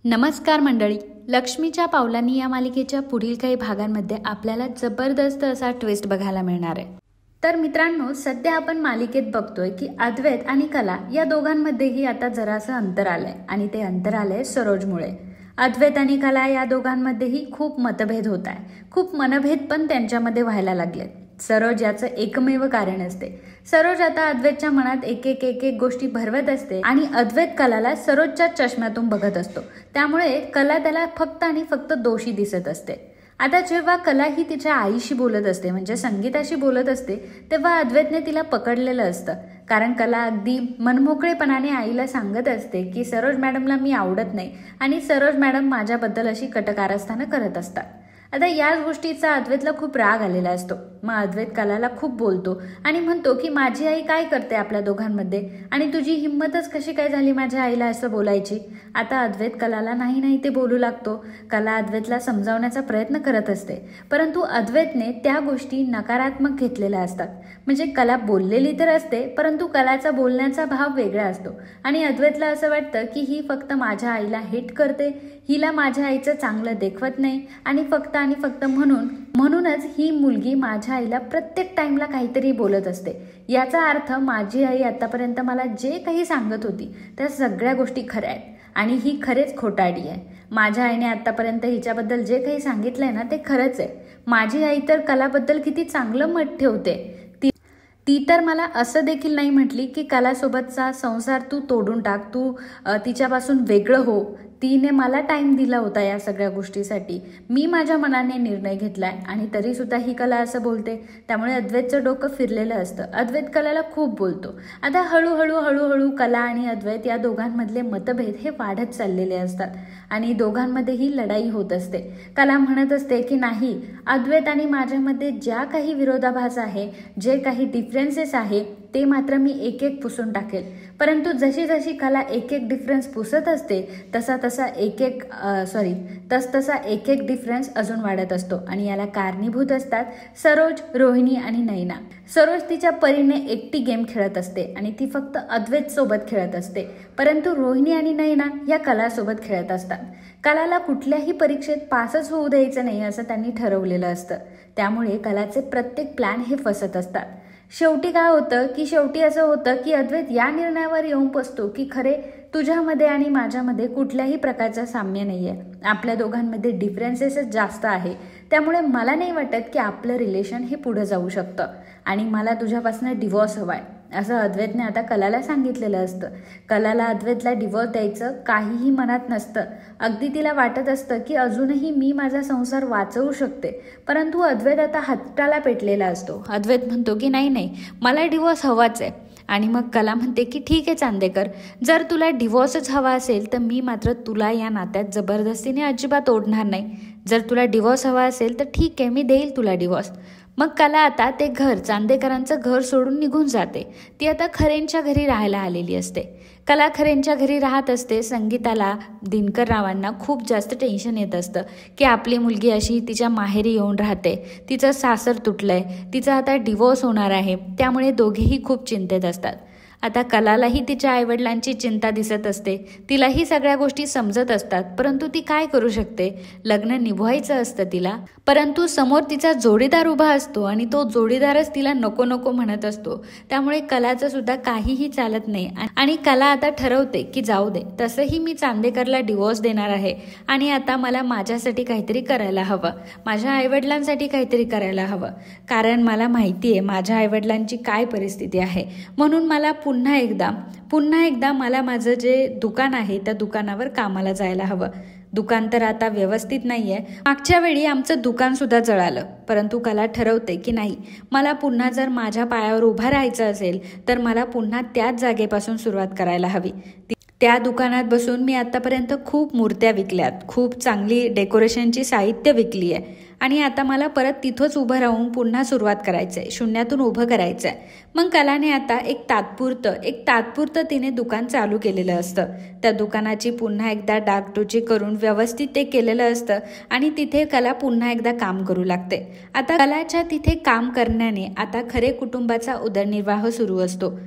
नमस्कार मंडळी, लक्ष्मीच्या पावलांनी या मालिकेच्या पुढील काही भागांमध्ये आपल्याला जबरदस्त असा ट्विस्ट बघायला मिळणार आहे. तर मित्रांनो, सध्या आपण मालिकेत बघतोय की अद्वैत आणि कला या दोघांमध्येही आता जरासं अंतर आलंय आणि ते अंतर आलंय सरोजमुळे. अद्वैत आणि कला या दोघांमध्येही खूप मतभेद होत आहे, खूप मनभेद पण त्यांच्यामध्ये व्हायला लागलेत. सरोज याचं एकमेव कारण असते. सरोज आता अद्वैतच्या मनात एक एक गोष्टी भरवत असते आणि अद्वैत कलाला सरोजच्या चष्म्यातून बघत असतो. त्यामुळे कला त्याला फक्त आणि फक्त दोषी दिसत असते. आता जेव्हा कला ही तिच्या आईशी बोलत असते, म्हणजे संगीताशी बोलत असते, तेव्हा अद्वैतने तिला पकडलेलं असतं. कारण कला अगदी मनमोकळेपणाने आईला सांगत असते की सरोज मॅडमला मी आवडत नाही आणि सरोज मॅडम माझ्याबद्दल अशी कटकारस्थानं करत असतात. आता याच गोष्टीचा अद्वैतला खूप राग आलेला असतो. मग अद्वैत कलाला खूप बोलतो आणि म्हणतो की माझी आई काय करते आपल्या दोघांमध्ये आणि तुझी हिंमतच कशी काय झाली माझ्या आईला असं बोलायची. आता अद्वैत कलाला नाही ते बोलू लागतो. कला अद्वैतला समजावण्याचा प्रयत्न करत असते, परंतु अद्वैतने त्या गोष्टी नकारात्मक घेतलेल्या असतात. म्हणजे कला बोललेली तर असते, परंतु कलाचा बोलण्याचा भाव वेगळा असतो आणि अद्वैतला असं वाटतं की ही फक्त माझ्या आईला हेट करते, हिला माझ्या आईचं चांगलं देखवत नाही आणि फक्त म्हणूनच ही मुलगी माझ्या आईला प्रत्येक टाइमला काहीतरी बोलत असते. याचा अर्थ माझी आई आतापर्यंत मला जे काही सांगत होती त्या सगळ्या गोष्टी खऱ्या आहेत आणि ही खरेच खोटारडी आहे. माझ्या आईने आतापर्यंत हिच्याबद्दल जे काही सांगितलंय ना ते खरंच आहे. माझी आई तर कलाबद्दल किती चांगलं मत ठेवते. ती तर मला असं देखील नाही म्हटली की कलासोबतचा संसार तू तोडून टाक, तू तिच्यापासून वेगळं हो. तिने मला टाइम दिला होता या सगळ्या गोष्टीसाठी. मी माझ्या मनाने निर्णय घेतलाय आणि तरी सुद्धा ही कला असं बोलते. त्यामुळे अद्वैतचं डोकं फिरलेलं असतं. अद्वैत कलाला खूप बोलतो. आता हळूहळू कला आणि अद्वैत या दोघांमधले मतभेद हे वाढत चाललेले असतात आणि दोघांमध्येही लढाई होत असते. कला म्हणत असते की नाही, अद्वैत आणि माझ्यामध्ये ज्या काही विरोधाभास आहे, जे काही डिफरन्सेस आहे ते मात्र मी एक पुसून टाकेल. परंतु जशी कला एक डिफरन्स पुसत असते तसा एक डिफरन्स अजून वाढत असतो आणि याला कारणीभूत असतात सरोज, रोहिणी आणि नैना. सरोज तिच्या परीने एकटी गेम खेळत असते आणि ती फक्त अद्वैत सोबत खेळत असते, परंतु रोहिणी आणि नैना या कलासोबत खेळत असतात. कलाला कुठल्याही परीक्षेत पासच होऊ द्यायचं नाही असं त्यांनी ठरवलेलं असतं. त्यामुळे कलाचे प्रत्येक प्लॅन हे फसत असतात. शेवटी असं होतं की अद्वैत या निर्णयावर येऊन पोचतो की खरे तुझ्यामध्ये आणि माझ्यामध्ये कुठल्याही प्रकारचा साम्य नाहीये. आपल्या दोघांमध्ये डिफरन्सेसच जास्त आहे. त्यामुळे मला नाही वाटत की आपलं रिलेशन हे पुढे जाऊ शकतं आणि मला तुझ्यापासून डिवॉर्स हवाय असं अद्वैतने आता कलाला सांगितलेलं असतं. कलाला अद्वैतला डिवॉर्स द्यायचं काहीही मनात नसतं. अगदी तिला वाटत असतं की अजूनही मी माझा संसार वाचवू शकते, परंतु अद्वैत आता हत्ताला पेटलेला असतो. अद्वैत म्हणतो की नाही, मला डिवॉर्स हवाच आहे. आणि मग कला म्हणते की ठीक आहे चांदेकर, जर तुला डिवॉर्सच हवा असेल तर मी मात्र तुला या नात्यात जबरदस्तीने अजिबात ओढणार नाही. जर तुला डिवॉर्स हवा असेल तर ठीक आहे, मी देईल तुला डिवॉर्स. मग कला आता ते घर, चांदेकरांचं घर सोडून निघून जाते. ती आता खरेंच्या घरी राहायला आलेली असते. कला खरेंच्या घरी राहत असते. संगीताला, दिनकर रावांना खूप जास्त टेन्शन येत असतं की आपली मुलगी अशी तिच्या माहेरी येऊन राहते, तिचं सासर तुटलंय, तिचा आता डिवोर्स होणार आहे. त्यामुळे दोघेही खूप चिंतेत असतात. आता कलालाही तिच्या आईवडिलांची चिंता दिसत असते. तिलाही सगळ्या गोष्टी समजत असतात, परंतु ती काय करू शकते. लग्न निभवायचं असतं तिला, परंतु समोर तिचा जोडीदार उभा असतो आणि तो जोडीदारच तिला नको म्हणत असतो. त्यामुळे कलाचं सुद्धा काहीही चालत नाही आणि कला आता ठरवते की जाऊ दे, तसंही मी चांदेकरला डिवोर्स देणार आहे आणि आता मला माझ्यासाठी काहीतरी करायला हवं, माझ्या आईवडिलांसाठी काहीतरी करायला हवं. कारण मला माहिती आहे माझ्या आईवडिलांची काय परिस्थिती आहे. म्हणून मला पुन्हा एकदा मला माझं जे दुकान आहे त्या दुकानावर कामाला जायला हवं. दुकान तर आता व्यवस्थित नाहीये. मागच्या वेळी आमचं दुकान सुद्धा जळालं, परंतु कला ठरवते की नाही, मला पुन्हा जर माझ्या पायावर उभा राहायचं असेल तर मला पुन्हा त्याच जागेपासून सुरुवात करायला हवी. त्या दुकानात बसून मी आतापर्यंत खूप मूर्त्या विकल्यात, खूप चांगली डेकोरेशनची साहित्य विकली आहे आणि आता मला परत तिथंच उभं राहून पुन्हा सुरुवात करायचंय, शून्यातून उभं करायचंय. मग कलाने आता एक तात्पुरतं तिने दुकान चालू केलेलं असतं. त्या दुकानाची पुन्हा एकदा डागडुजी करून व्यवस्थित ते केलेलं असतं आणि तिथे कला पुन्हा एकदा काम करू लागते. आता कलाच्या तिथे काम करण्याने आता खरे कुटुंबाचा उदरनिर्वाह सुरू असतो.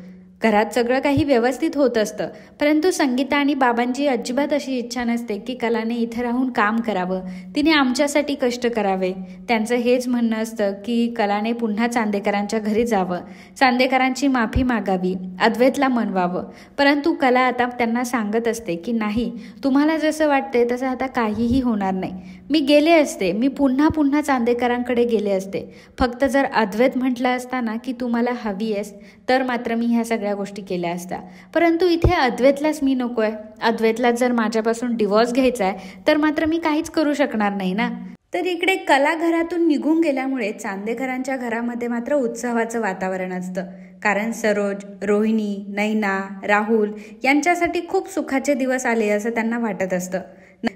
घरात सगळं काही व्यवस्थित होत असतं, परंतु संगीता आणि बाबांची अजिबात अशी इच्छा नसते की कलाने इथे राहून काम करावं, तिने आमच्यासाठी कष्ट करावे. त्यांचं हेच म्हणणं असतं की कलाने पुन्हा चांदेकरांच्या घरी जावं, चांदेकरांची माफी मागावी, अद्वैतला मनवावं. परंतु कला आता त्यांना सांगत असते की नाही, तुम्हाला जसं वाटते तसं आता काहीही होणार नाही. मी गेले असते, मी पुन्हा चांदेकरांकडे गेले असते. फक्त जर अद्वैत म्हटलं असता ना की तू मला हवी आहेस, तर मात्र मी ह्या सगळ्या गोष्टी केल्या असत्या. परंतु इथे अद्वैतलाच मी नको आहे. अद्वैतला जर माझ्यापासून डिवॉर्स घ्यायचा आहे तर मात्र मी काहीच करू शकणार नाही ना. तर इकडे कला घरातून निघून गेल्यामुळे चांदेकरांच्या घरामध्ये मात्र उत्सवाचं वातावरण असतं. कारण सरोज, रोहिणी, नैना, राहुल यांच्यासाठी खूप सुखाचे दिवस आले असं त्यांना वाटत असतं.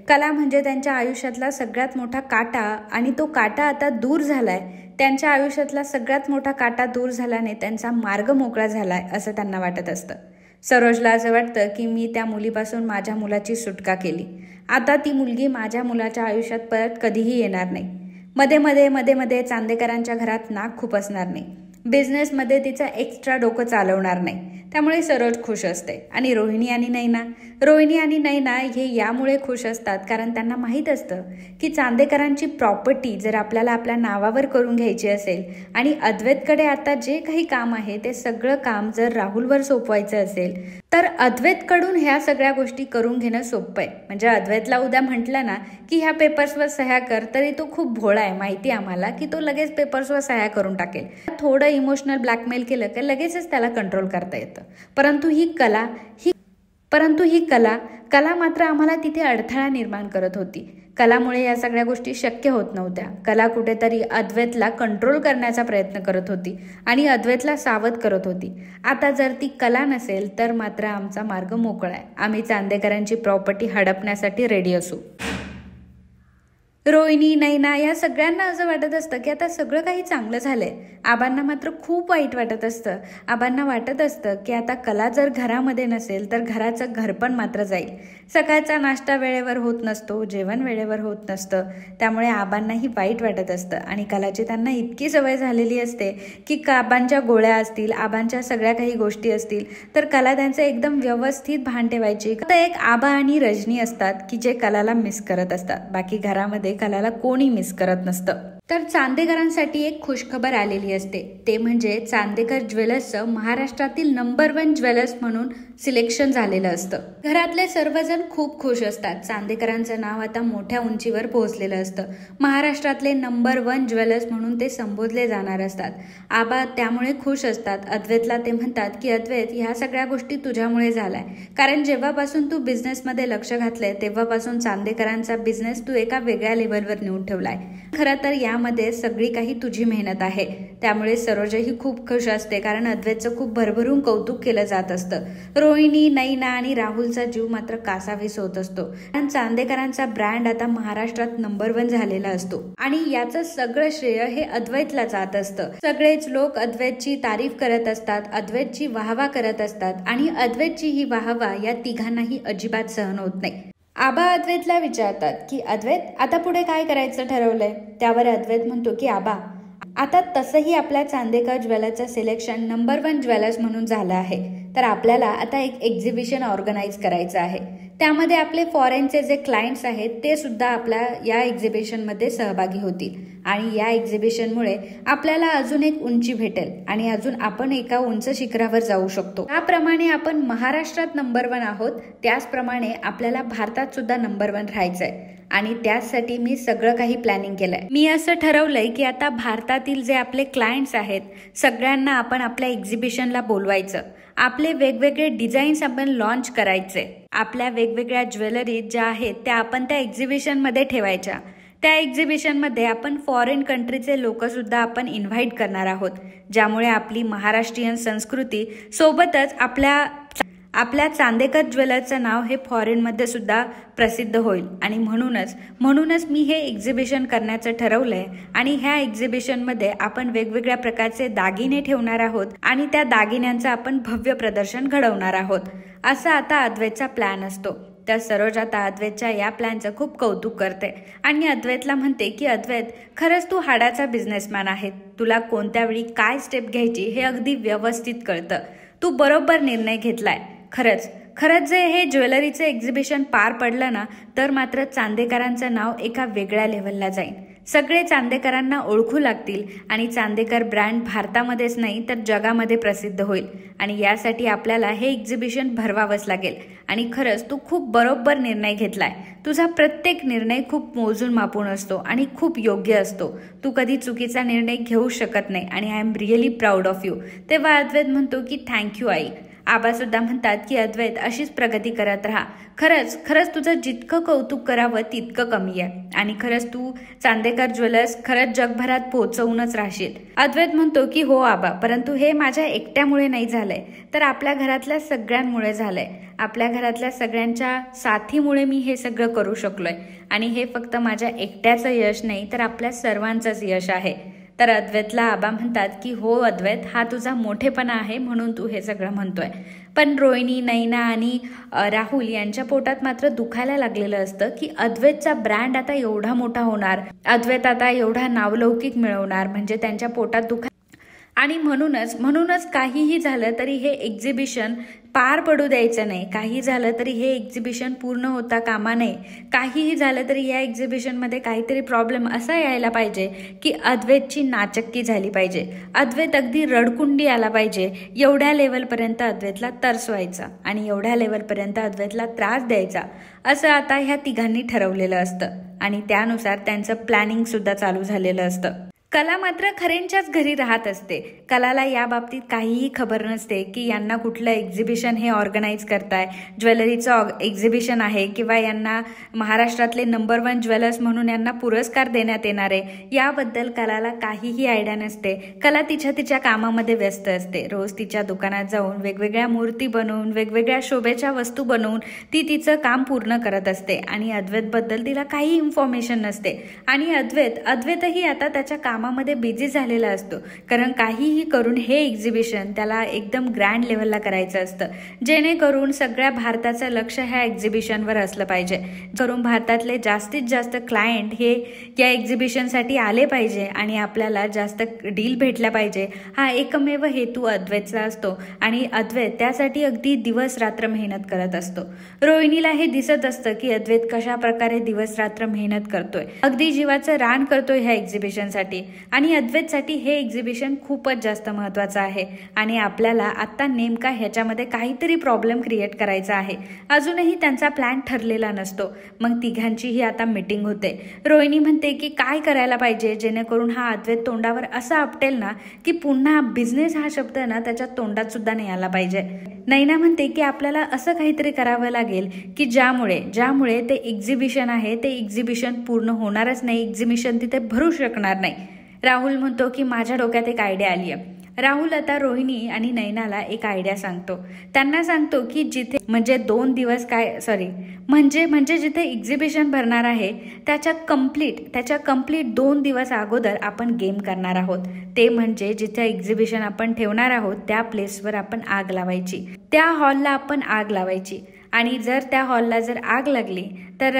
कला म्हणजे त्यांच्या आयुष्यातला सगळ्यात मोठा काटा, आणि तो काटा आता दूर झालाय. त्यांच्या आयुष्यातला सगळ्यात मोठा काटा दूर झाल्याने त्यांचा मार्ग मोकळा झालाय असं त्यांना वाटत असतं. सरोजला असं वाटतं की मी त्या मुलीपासून माझ्या मुलाची सुटका केली. आता ती मुलगी माझ्या मुलाच्या आयुष्यात परत कधीही येणार नाही. मध्ये चांदेकरांच्या घरात नाक खुपसणार नाही. बिझनेसमध्ये तिचं एक्स्ट्रा डोकं चालवणार नाही. त्यामुळे सरोज खुश असते. आणि रोहिणी आणि नैना हे यामुळे खुश असतात कारण त्यांना माहीत असतं की चांदेकरांची प्रॉपर्टी जर आपल्याला आपल्या नावावर करून घ्यायची असेल आणि अद्वैतकडे आता जे काही काम आहे ते सगळं काम जर राहुलवर सोपवायचं असेल तर अद्वैतकडून ह्या सगळ्या गोष्टी करून घेणं सोपं आहे. म्हणजे अद्वैतला उद्या म्हटलं ना की ह्या पेपर्सवर सह्या कर, तरी तो खूप भोळा आहे, माहिती आम्हाला, की तो लगेच पेपर्सवर सह्या करून टाकेल. थोडं इमोशनल ब्लॅकमेल केलं की लगेचच त्याला कंट्रोल करता येतं. परंतु ही कला मात्र आम्हाला तिथे अडथळा निर्माण करत होती. कलामुळे या सगळ्या गोष्टी शक्य होत नव्हत्या. कला कुठेतरी अद्वैतला कंट्रोल करण्याचा प्रयत्न करत होती आणि अद्वैतला सावध करत होती. आता जर ती कला नसेल तर मात्र आमचा मार्ग मोकळा आहे. आम्ही चांदेकरांची प्रॉपर्टी हडपण्यासाठी रेडी असू. रोहिणी, नैना या सगळ्यांना असं वाटत असतं की आता सगळं काही चांगलं झालंय. आबांना मात्र खूप वाईट वाटत असतं. आबांना वाटत असतं की आता कला जर घरामध्ये नसेल तर घराचं घरपण मात्र जाईल. सकाळचा नाश्ता वेळेवर होत नसतो, जेवण वेळेवर होत नसतं. त्यामुळे आबांनाही वाईट वाटत असतं. आणि कलाची त्यांना इतकी सवय झालेली असते की आबांच्या गोळ्या असतील, आबांच्या सगळ्या काही गोष्टी असतील तर कला त्यांचं एकदम व्यवस्थित भान ठेवायची. तर एक आबा आणि रजनी असतात की जे कलाला मिस करत असतात. बाकी घरामध्ये कलाला कोणी मिस करत नसतं. तर चांदेकरांसाठी एक खुशखबर आलेली असते. ते म्हणजे चांदेकर ज्वेलर्सचं महाराष्ट्रातील नंबर 1 ज्वेलर्स म्हणून सिलेक्शन झालेलं असतं. घरातले सर्वजण खूप खुश असतात. चांदेकरांचं नाव आता मोठ्या उंचीवर पोहोचलेलं असतं. महाराष्ट्रातले नंबर 1 ज्वेलर्स म्हणून ते संबोधले जाणार असतात. आबा त्यामुळे खुश असतात. अद्वैतला ते म्हणतात की अद्वैत, ह्या सगळ्या गोष्टी तुझ्यामुळे झालाय. कारण जेव्हापासून तू बिझनेसमध्ये लक्ष घातलंय तेव्हापासून चांदेकरांचा बिझनेस तू एका वेगळ्या लेवलवर नेऊन ठेवलाय. खरं तर यामध्ये सगळी काही तुझी मेहनत आहे. त्यामुळे सरोजही खूप खुश असते कारण अद्वैतचं खूप भरभरून कौतुक केलं जात असतं. रोहिणी, नैना आणि राहुलचा जीव मात्र कासावीस होत असतो. कारण चांदेकरांचा ब्रँड आता महाराष्ट्रात नंबर 1 झालेला असतो आणि याचं सगळं श्रेय हे अद्वैतला जात असतं. सगळेच लोक अद्वैतची तारीफ करत असतात, अद्वैतची वाहवा करत असतात आणि अद्वैतची ही वाहवा या तिघांनाही अजिबात सहन होत नाही. आबा अद्वैतला विचारतात की अद्वैत, आता पुढे काय करायचं ठरवलंय? त्यावर अद्वैत म्हणतो की आबा, आता तसंही आपल्या चांदेकर ज्वेलर्सचं सिलेक्शन नंबर 1 ज्वेलर्स म्हणून झालं आहे. तर आपल्याला आता एक एक्झिबिशन ऑर्गनाईज करायचं आहे. त्यामध्ये आपले फॉरेनचे जे क्लायंट्स आहेत ते सुद्धा आपल्या या एक्झिबिशनमध्ये सहभागी होतील. आणि या एक्झिबिशनमुळे आपल्याला अजून एक उंची भेटेल आणि अजून आपण एका उंच शिखरावर जाऊ शकतो. त्याप्रमाणे आपण महाराष्ट्रात नंबर 1 आहोत, त्याचप्रमाणे आपल्याला भारतात सुद्धा नंबर 1 राहायचंय. आणि त्यासाठी मी सगळं काही प्लॅनिंग केलंय. मी असं ठरवलंय की आता भारतातील जे आपले क्लायंट्स आहेत सगळ्यांना आपण आपल्या एक्झिबिशनला बोलवायचं. आपले वेगवेगळे डिझाईन्स आपण लॉन्च करायचे. आपल्या वेगवेगळ्या ज्वेलरी ज्या आहेत त्या आपण त्या एक्झिबिशनमध्ये ठेवायच्या. त्या एक्झिबिशनमध्ये आपण फॉरेन कंट्रीचे लोक सुद्धा आपण इन्व्हाइट करणार आहोत, ज्यामुळे आपली महाराष्ट्रीयन संस्कृती सोबतच आपल्या चांदेकर ज्वेलर्सचं नाव हे फॉरेनमध्ये सुद्धा प्रसिद्ध होईल. आणि म्हणूनच मी हे एक्झिबिशन करण्याचं ठरवलंय. आणि ह्या एक्झिबिशनमध्ये आपण वेगवेगळ्या प्रकारचे दागिने ठेवणार आहोत आणि त्या दागिन्यांचं आपण भव्य प्रदर्शन घडवणार आहोत. असा आता अद्वैतचा प्लॅन असतो. तर सरोज आता अद्वैतच्या या प्लॅनचं खूप कौतुक करते आणि अद्वैतला म्हणते की अद्वैत, खरंच तू हाडाचा बिझनेसमॅन आहे. तुला कोणत्या वेळी काय स्टेप घ्यायची हे अगदी व्यवस्थित कळतं. तू बरोबर निर्णय घेतलाय. खरंच जे हे ज्वेलरीचं एक्झिबिशन पार पडलं ना तर मात्र चांदेकरांचं नाव एका वेगळ्या लेव्हलला जाईल. सगळे चांदेकरांना ओळखू लागतील आणि चांदेकर ब्रँड भारतामध्येच नाही तर जगामध्ये प्रसिद्ध होईल. आणि यासाठी आपल्याला हे एक्झिबिशन भरवावंच लागेल. आणि खरंच तू खूप बरोबर निर्णय घेतलाय. तुझा प्रत्येक निर्णय खूप मोजून मापून असतो आणि खूप योग्य असतो. तू कधी चुकीचा निर्णय घेऊ शकत नाही आणि I am really proud of you. तेव्हा अद्वैत म्हणतो की थँक्यू आई. आबा सुद्धा म्हणतात की अद्वैत अशीच प्रगती करत राहा. खरंच तुझं जितकं कौतुक करावं तितकं कमी आहे. आणि खरंच तू चांदेकर ज्वेलर्स खरंच जगभरात पोहोचवूनच राहशील. अद्वैत म्हणतो की हो आबा, परंतु हे माझ्या एकट्यामुळे नाही झालंय तर आपल्या घरातल्या सगळ्यांमुळे झालंय. आपल्या घरातल्या सगळ्यांच्या साथीमुळे मी हे सगळं करू शकलोय. आणि हे फक्त माझ्या एकट्याचं यश नाही तर आपल्या सर्वांचंच यश आहे. तर अद्वैतला आबा म्हणतात की हो अद्वैत, हा तुझा मोठेपणा आहे म्हणून तू हे सगळं म्हणतोय. पण रोहिणी, नैना आणि राहुल यांच्या पोटात मात्र दुखायला लागलेलं असतं की अद्वैतचा ब्रँड आता एवढा मोठा होणार, अद्वैत आता एवढा नावलौकिक मिळवणार, म्हणजे त्यांच्या पोटात आणि म्हणूनच काहीही झालं तरी हे एक्झिबिशन पार पडू द्यायचं नाही. काही झालं तरी हे एक्झिबिशन पूर्ण होता कामा नये. काहीही झालं तरी या एक्झिबिशनमध्ये काहीतरी प्रॉब्लेम असा यायला पाहिजे की अद्वैतची नाचक्की झाली पाहिजे. अद्वैत अगदी रडकुंडी आला पाहिजे. एवढ्या लेवलपर्यंत अद्वैतला तरस व्हायचा आणि एवढ्या लेवलपर्यंत अद्वैतला त्रास द्यायचा असं आता ह्या तिघांनी ठरवलेलं असतं. आणि त्यानुसार त्यांचं प्लॅनिंग सुद्धा चालू झालेलं असतं. कला मात्र खरेंच्याच घरी राहत असते. कलाला या बाबतीत काहीही खबर नसते की यांना कुठलं एक्झिबिशन हे ऑर्गनाईज करताय, ज्वेलरीचं एक्झिबिशन आहे किंवा यांना महाराष्ट्रातले नंबर 1 ज्वेलर्स म्हणून यांना पुरस्कार देण्यात येणार आहे. याबद्दल कलाला काहीही आयडिया नसते. कला तिच्या कामामध्ये व्यस्त असते. रोज तिच्या दुकानात जाऊन वेगवेगळ्या मूर्ती बनवून, वेगवेगळ्या शोभेच्या वस्तू बनवून ती तिचं काम पूर्ण करत असते. आणि अद्वैतबद्दल तिला काही इन्फॉर्मेशन नसते. आणि अद्वैतही आता त्याच्या कामामध्ये बिझी झालेला असतो. कारण काहीही करून हे एक्झिबिशन त्याला एकदम ग्रँड लेवलला करायचं असतं, जेणेकरून सगळ्या भारताचं लक्ष ह्या एक्झिबिशनवर असलं पाहिजे. करून भारतातले जास्तीत जास्त क्लायंट हे या एक्झिबिशनसाठी आले पाहिजे आणि आपल्याला जास्त डील भेटल्या पाहिजे. हा एकमेव हेतू अद्वैतचा असतो आणि अद्वैत त्यासाठी अगदी दिवस रात्र मेहनत करत असतो. रोहिणीला हे दिसत असतं की अद्वैत कशा प्रकारे दिवस रात्र मेहनत करतोय, अगदी जीवाचं रान करतोय ह्या एक्झिबिशनसाठी. आणि अद्वैतसाठी हे एक्झिबिशन खूपच जास्त महत्त्वाचं आहे आणि आपल्याला आता नेमका ह्याच्यामध्ये काहीतरी प्रॉब्लेम क्रिएट करायचा आहे. अजूनही त्यांचा प्लॅन ठरलेला नसतो. मग तिघांचीही आता मीटिंग होते. रोहिणी म्हणते की काय करायला पाहिजे जेणेकरून हा अद्वैत तोंडावर असा आपटेल ना की पुन्हा बिझनेस हा शब्द ना त्याच्या तोंडात सुद्धा नाही आला पाहिजे. नैना म्हणते की आपल्याला असं काहीतरी करावं लागेल की ज्यामुळे ते एक्झिबिशन आहे ते एक्झिबिशन पूर्ण होणारच नाही, एक्झिबिशन तिथे भरू शकणार नाही. राहुल म्हणतो की माझ्या डोक्यात एक आयडिया आली आहे. राहुल आता रोहिणी आणि नैनाला एक आयडिया सांगतो. त्यांना सांगतो की जिथे म्हणजे 2 दिवस म्हणजे जिथे एक्झिबिशन भरणार आहे त्याच्या कंप्लीट 2 दिवस अगोदर आपण गेम करणार आहोत. ते म्हणजे जिथे एक्झिबिशन आपण ठेवणार आहोत त्या प्लेसवर आपण आग लावायची, त्या हॉलला आपण आग लावायची. आणि जर त्या हॉलला जर आग लागली तर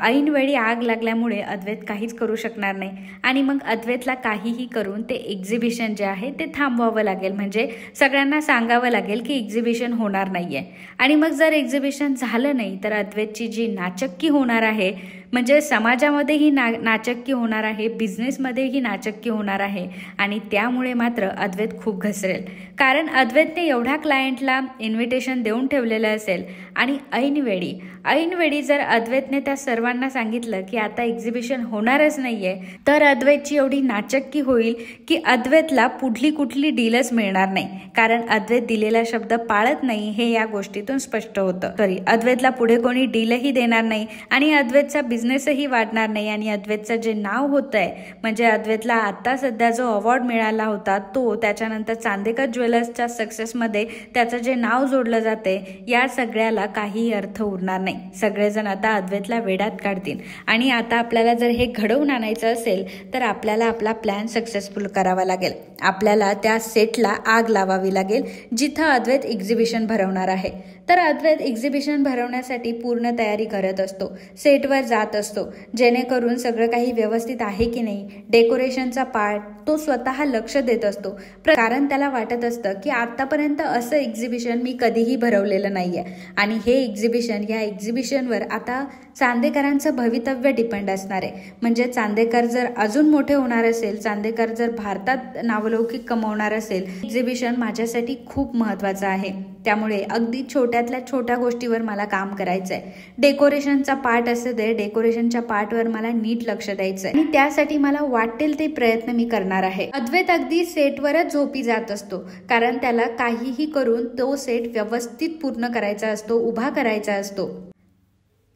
ऐनवेळी आग लागल्यामुळे अद्वैत काहीच करू शकणार नाही आणि मग अद्वैतला काहीही करून ते एक्झिबिशन जे आहे ते थांबवावं लागेल. म्हणजे सगळ्यांना सांगावं लागेल की एक्झिबिशन होणार नाही आहे. आणि मग जर एक्झिबिशन झालं नाही तर अद्वैतची जी नाचक्की होणार आहे, म्हणजे समाजामध्येही नाचक्की होणार आहे, बिझनेसमध्येही नाचक्की होणार आहे. आणि त्यामुळे मात्र अद्वैत खूप घसरेल. कारण अद्वैतने एवढ्या क्लायंटला इन्व्हिटेशन देऊन ठेवलेलं असेल आणि ऐनवेळी जर अद्वैतने त्या सर्वांना सांगितलं की आता एक्झिबिशन होणारच नाहीये तर अद्वैतची एवढी नाचक्की होईल की अद्वैतला पुढली कुठली डीलच मिळणार नाही. कारण अद्वैत दिलेला शब्द पाळत नाही हे या गोष्टीतून स्पष्ट होतं. अद्वैतला पुढे कोणी डीलही देणार नाही आणि अद्वैतचा बिझनेसही वाढणार नाही. आणि अद्वैतचं जे नाव होतंय, म्हणजे अद्वैतला आता सध्या जो अवॉर्ड मिळाला होता तो, त्याच्यानंतर चांदेकर ज्वेलर्सच्या सक्सेसमध्ये त्याचं जे नाव जोडलं जाते, या सगळ्याला काही अर्थ उरणार नाही. सगळेजण आता अद्वैतला वेडात काढतील. आणि आता आपल्याला जर हे घडवून आणायचं असेल तर आपल्याला आपला प्लॅन सक्सेसफुल करावा लागेल. आपल्याला त्या सेटला आग लावावी लागेल जिथं अद्वैत एक्झिबिशन भरवणार आहे. तर अद्वैत एक्झिबिशन भरवण्यासाठी पूर्ण तयारी करत असतो, सेटवर जात असतो, जेणेकरून सगळं काही व्यवस्थित आहे की नाही, डेकोरेशनचा पार्ट तो स्वतः लक्ष देत असतो. कारण त्याला वाटत असतं की आतापर्यंत असं एक्झिबिशन मी कधीही भरवलेलं नाहीये आणि हे एक्झिबिशन, या एक्झिबिशनवर आता चांदेकरांचं भवितव्य डिपेंड असणार आहे. म्हणजे चांदेकर जर अजून मोठे होणार असेल, चांदेकर जर भारतात नावलौकिक कमवणार असेल, एक्झिबिशन माझ्यासाठी खूप महत्त्वाचं आहे. त्यामुळे अगदी छोट्यातल्या छोट्या गोष्टीवर मला काम करायचं आहे. डेकोरेशनचा पार्ट असू दे, डेकोरेशनच्या पार्टवर मला नीट लक्ष द्यायचं आहे आणि त्यासाठी मला वाटेल ते प्रयत्न मी करणार आहे. अद्वैत अगदी सेटवरच झोपी जात असतो, कारण त्याला काहीही करून तो सेट व्यवस्थित पूर्ण करायचा असतो, उभा करायचा असतो.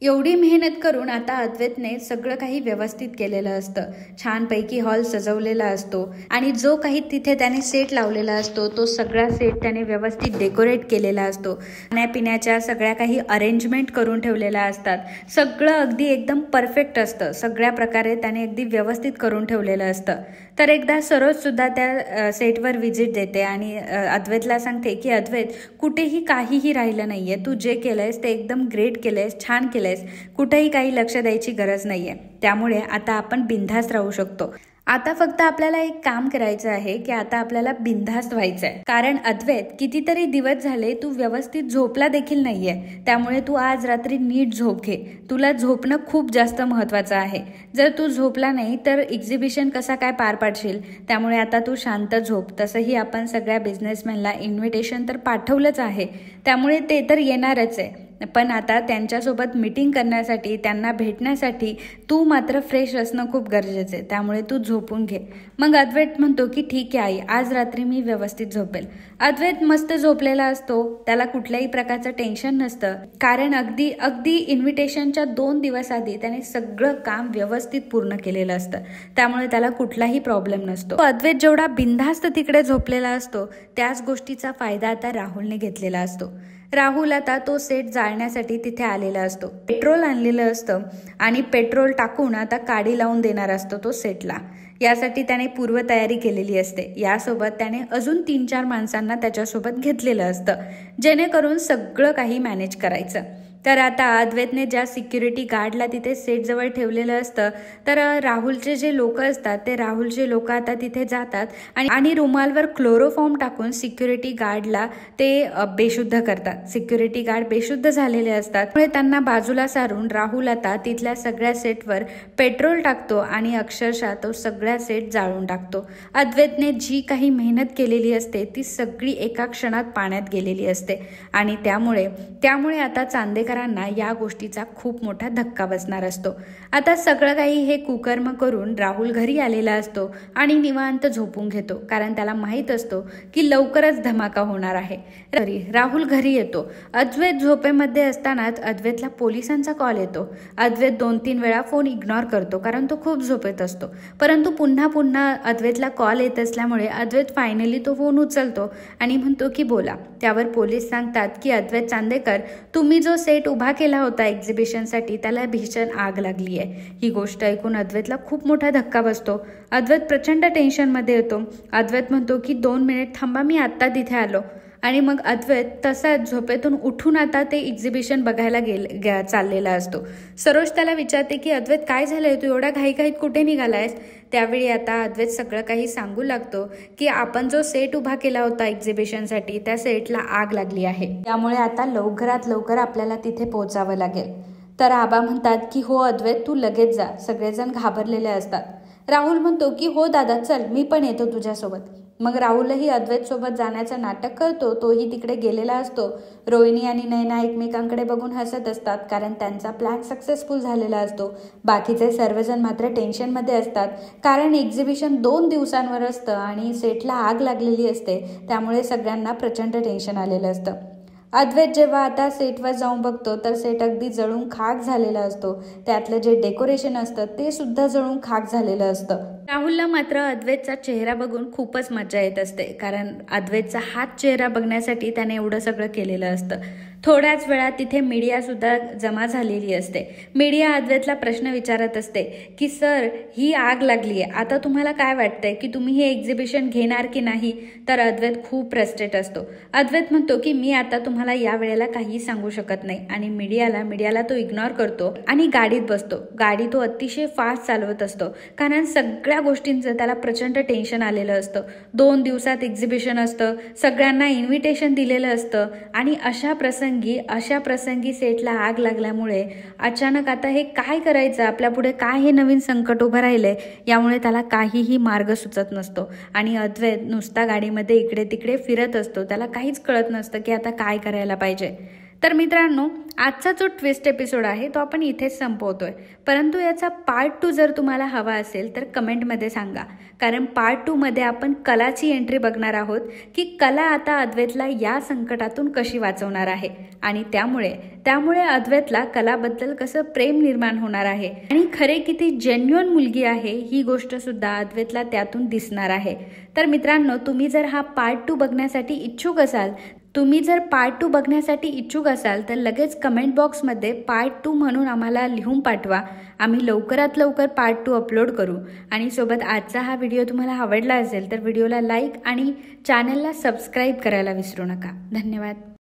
एवढी मेहनत करून आता अद्वैतने सगळं काही व्यवस्थित केलेलं असतं. छानपैकी हॉल सजवलेला असतो आणि जो काही तिथे त्याने सेट लावलेला असतो तो सगळा सेट त्याने व्यवस्थित डेकोरेट केलेला असतो. खाण्यापिण्याच्या सगळ्या काही अरेंजमेंट करून ठेवलेल्या असतात. सगळं अगदी एकदम परफेक्ट असतं. सगळ्या प्रकारे त्याने अगदी व्यवस्थित करून ठेवलेलं असतं. तर एकदा सरोज सुद्धा त्या सेटवर व्हिजिट देते आणि अद्वैतला सांगते की अद्वैत, कुठेही काहीही राहिलं नाहीये, तू जे केलंयस ते एकदम ग्रेट केलंयस, छान केलंयस, कुठेही काही लक्ष द्यायची गरज नाहीये. त्यामुळे आता आपण बिनधास्त राहू शकतो. आता फक्त आपल्याला एक काम करायचं आहे की आता आपल्याला बिनधास्त व्हायचं आहे. कारण अद्वैत, कितीतरी दिवस झाले तू व्यवस्थित झोपला देखील नाहीये. त्यामुळे तू आज रात्री नीट झोप घे. तुला झोपणं खूप जास्त महत्त्वाचं आहे. जर तू झोपला नाही तर एक्झिबिशन कसा काय पार पाडशील. त्यामुळे आता तू शांत झोप. तसंही आपण सगळ्या बिझनेसमॅनला इन्व्हिटेशन तर पाठवलंच आहे, त्यामुळे ते तर येणारच आहे. पण आता त्यांच्यासोबत मीटिंग करण्यासाठी, त्यांना भेटण्यासाठी तू मात्र फ्रेश असणं खूप गरजेचं आहे. त्यामुळे तू झोपून घे. मग अद्वैत म्हणतो की ठीक आहे आई, आज रात्री मी व्यवस्थित झोपेल. अद्वैत मस्त झोपलेला असतो. त्याला कुठल्याही प्रकारचं टेन्शन नसतं, कारण अगदी इन्व्हिटेशनच्या 2 दिवस आधी त्याने सगळं काम व्यवस्थित पूर्ण केलेलं असतं. त्यामुळे त्याला कुठलाही प्रॉब्लेम नसतो. अद्वैत जेवढा बिनधास्त तिकडे झोपलेला असतो, त्याच गोष्टीचा फायदा आता राहुलने घेतलेला असतो. राहुल आता तो सेट जाळण्यासाठी तिथे आलेला असतो. पेट्रोल आणलेलं असतं आणि पेट्रोल टाकून आता काडी लावून देणार असतो तो सेटला. यासाठी त्याने पूर्वतयारी केलेली असते. यासोबत त्याने अजून 3-4 माणसांना त्याच्यासोबत घेतलेलं असतं, जेणेकरून सगळं काही मॅनेज करायचं. तर आता अद्वैतने ज्या सिक्युरिटी गार्डला तिथे सेटजवळ ठेवलेलं असतं, तर राहुलचे जे लोक असतात ते राहुलचे लोक आता तिथे जातात आणि रुमालवर क्लोरोफॉर्म टाकून सिक्युरिटी गार्डला ते बेशुद्ध करतात. सिक्युरिटी गार्ड बेशुद्ध झालेले असतात, त्यामुळे त्यांना बाजूला सारून राहुल आता तिथल्या सगळ्या सेटवर पेट्रोल टाकतो आणि अक्षरशः तो सगळ्या सेट जाळून टाकतो. अद्वैतने जी काही मेहनत केलेली असते ती सगळी एका क्षणात पाण्यात गेलेली असते आणि त्यामुळे आता चांदेकर या गोष्टीचा खूप मोठा धक्का बसणार असतो. आता सगळं काही हे कुकर्म करून राहुल घरी आलेला असतो आणि निवांत झोपून घेतो, कारण त्याला माहीत असतो की लवकरच धमाका होणार आहे. राहुल घरी येतो. अद्वैत झोपेमध्ये असतानाच अद्वैतला पोलिसांचा कॉल येतो. अद्वैत 2-3 वेळा फोन इग्नोर करतो, कारण तो खूप झोपेत असतो. परंतु पुन्हा अद्वैतला कॉल येत असल्यामुळे अद्वैत फायनली तो फोन उचलतो आणि म्हणतो की बोला. त्यावर पोलीस सांगतात की अद्वैत चांदेकर, तुम्ही जो सेट उभा केला होता एक्झिबिशनसाठी, त्याला भीषण आग लागली आहे. ही गोष्ट ऐकून अद्वैतला खूप मोठा धक्का बसतो. अद्वैत प्रचंड टेन्शनमध्ये येतो. अद्वैत म्हणतो की 2 मिनिट थांबा, मी आत्ता तिथे आलो. आणि मग अद्वैत तसाच झोपेतून उठून आता ते एक्झिबिशन बघायला चाललेला असतो. सरोज त्याला विचारते की अद्वैत, काय झालंय, तू एवढ्या घाईघाईत कुठे निघालायस. त्यावेळी आता अद्वैत सगळं काही सांगू लागतो की आपण जो सेट उभा केला होता एक्झिबिशनसाठी, त्या सेटला आग लागली आहे. त्यामुळे आता लवकरात लवकर आपल्याला तिथे पोहोचावं लागेल. तर आबा म्हणतात की हो अद्वैत, तू लगेच जा. सगळेजण घाबरलेले असतात. राहुल म्हणतो की हो दादा, चल मी पण येतो तुझ्यासोबत. मग राहुलही अद्वैत सोबत जाण्याचं नाटक करतो. तोही तिकडे गेलेला असतो. रोहिणी आणि नैना एकमेकांकडे बघून हसत असतात, कारण त्यांचा प्लॅन सक्सेसफुल झालेला असतो. बाकीचे सर्वजण मात्र टेन्शनमध्ये असतात, कारण एक्झिबिशन 2 दिवसांवर असतं आणि सेटला आग लागलेली असते. त्यामुळे सगळ्यांना प्रचंड टेन्शन आलेलं असतं. अद्वैत जेव्हा आता सेटवर जाऊन बघतो तर सेट अगदी जळून खाक झालेला असतो. त्यातलं जे डेकोरेशन असतं ते सुद्धा जळून खाक झालेलं असतं. राहुलला मात्र अद्वैतचा चेहरा बघून खूपच मजा येत असते, कारण अद्वैतचा हाच चेहरा बघण्यासाठी त्याने एवढं सगळं केलेलं असतं. थोड्याच वेळात तिथे मीडिया सुद्धा जमा झालेली असते। मीडिया अद्वैतला प्रश्न विचारत असते की सर, ही आग लागली आहे, आता तुम्हाला काय वाटतंय की तुम्ही हे एक्झिबिशन घेणार की नाही? तर अद्वैत खूप फ्रस्ट्रेट असतो। अद्वैत म्हणतो की मी आता तुम्हाला या वेळेला काही सांगू शकत नाही आणि मीडियाला तो इग्नोर करतो आणि गाडीत बसतो। गाडी तो अतिशय फास्ट चालवत असतो कारण सगळ्या गोष्टींचं त्याला प्रचंड टेन्शन आलेलं असतं। 2 दिवसात एक्झिबिशन असतं, सगळ्यांना इन्व्हिटेशन दिलेलं असतं आणि अशा प्रसंगी सेटला आग लागल्यामुळे अचानक आता हे काय करायचं, आपल्या पुढे काय हे नवीन संकट उभं राहिलंय, यामुळे त्याला काहीही मार्ग सुचत नसतो आणि अद्वैत नुसता गाडीमध्ये इकडे तिकडे फिरत असतो। त्याला काहीच कळत नसतं की आता काय करायला पाहिजे। तर मित्रांनो, आजचा जो ट्विस्ट एपिसोड आहे तो आपण इथेच संपवतोय, परंतु याचा पार्ट 2 जर तुम्हाला हवा असेल तर कमेंटमध्ये सांगा, कारण पार्ट 2 मध्ये आपण कलाची एंट्री बघणार आहोत की कला आता अद्वैतला या संकटातून कशी वाचवणार आहे आणि त्यामुळे अद्वैतला कलाबद्दल कसं प्रेम निर्माण होणार आहे आणि खरे किती जेन्युइन मुलगी आहे ही गोष्ट सुद्धा अद्वैतला त्यातून दिसणार आहे। तर मित्रांनो, तुम्ही जर पार्ट 2 बघण्यासाठी इच्छुक असाल तर लगेच कमेंट बॉक्समध्ये पार्ट 2 म्हणून आम्हाला लिहून पाठवा। आम्ही लवकरात लवकर पार्ट 2 अपलोड करू आणि सोबत आजचा हा व्हिडिओ तुम्हाला आवडला असेल तर व्हिडिओला लाईक आणि चॅनलला सबस्क्राईब करायला विसरू नका। धन्यवाद।